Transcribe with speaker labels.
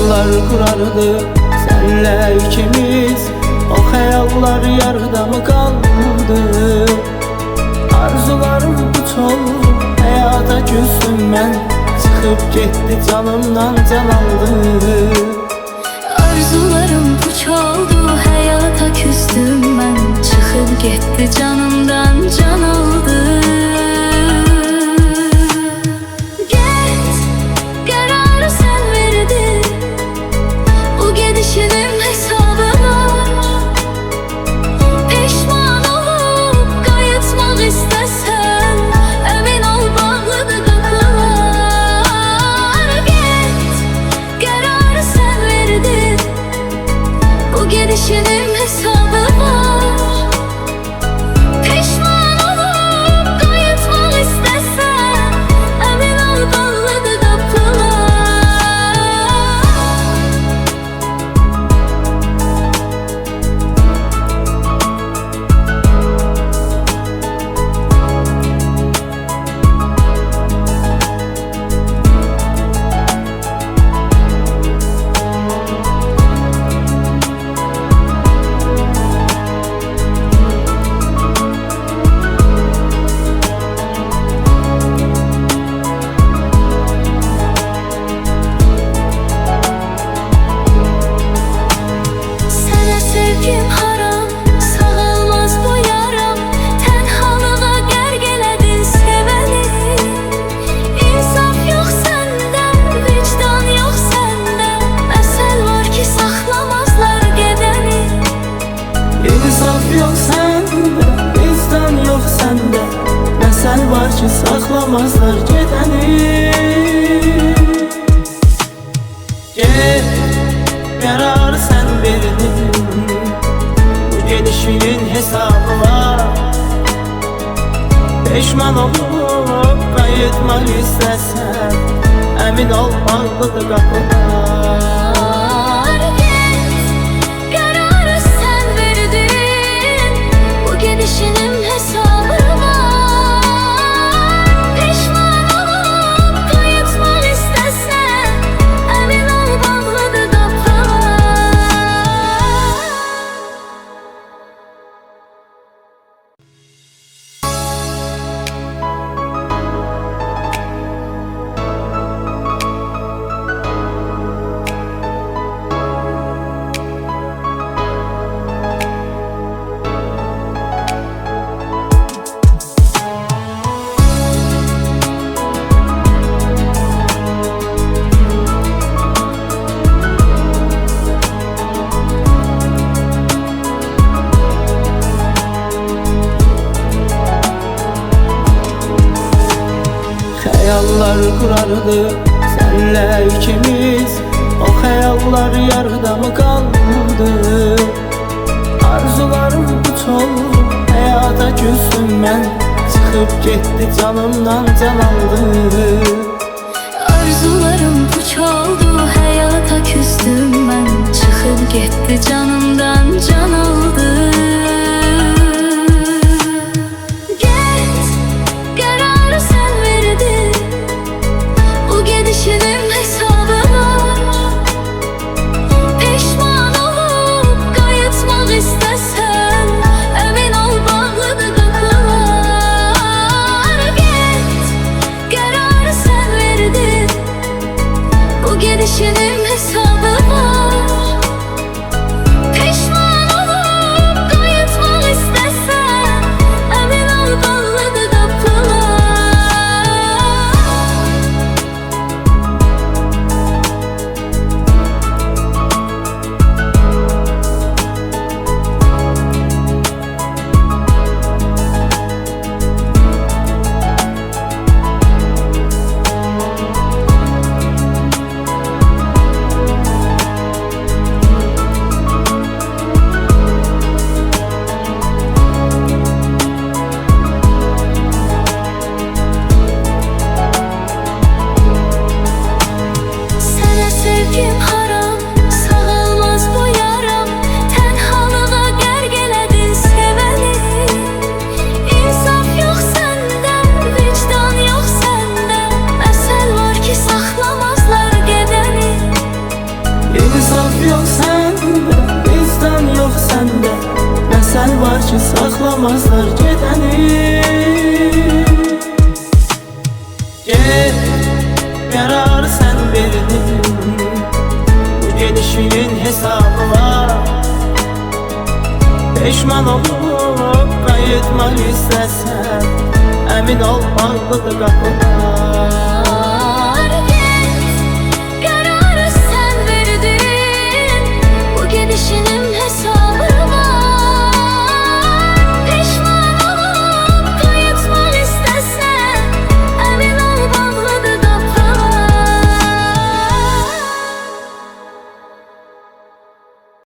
Speaker 1: Hayallar kurardık senle ikimiz, o hayallar yarıda mı kaldı? Arzularım puç oldu, hayata küstüm ben, çıkıp gitti canımdan can aldı.
Speaker 2: Arzularım puç oldu, hayata küstüm ben, çıkıp gitti canımdan can aldı. Gidişinin hesabı var. Pişman olup kayıtmak istesen, emin ol bağladı kapılar. Sevgim haram, sağalmaz bu yaram, tenhalığa gərq elədin sevəni. İnsaf yox səndə, vicdan yox səndə, məsəl var ki saxlamazlar qədəni.
Speaker 1: İnsaf yox səndə, vicdan yox səndə, məsəl var ki saxlamazlar gedəni. Get, qərarı sən verdin, gidişinin hesabı var. Peşman olup kayıtmak istesen, emin ol bağlıdır kapılar.
Speaker 2: Kararı sen verdin, bu gidişinin hesabı var. Peşman olup kayıtmak istesen, emin ol bağlıdır kapılar.
Speaker 1: Hayallar kurardık senle ikimiz, o hayallar yarıda mı kaldı? Arzularım puç oldu, hayata küstüm ben, çıkıp gitti canımdan can aldı.
Speaker 2: Arzularım puç oldu, hayata küstüm ben, çıkıp gitti canımdan can aldı. Gidişinin hesabı var. Peşman olup kayıtmak istesen, emin ol bağlıdır kapılar. Git, kararı sen verdin, bu gidişinin hesabı var.
Speaker 1: tanımazlar gedəni. Get, qərar sən verdin, bu gedişinin hesabı var. Peşman olup qayıtmaq istəsən, əmin ol bağlıdır qapılar.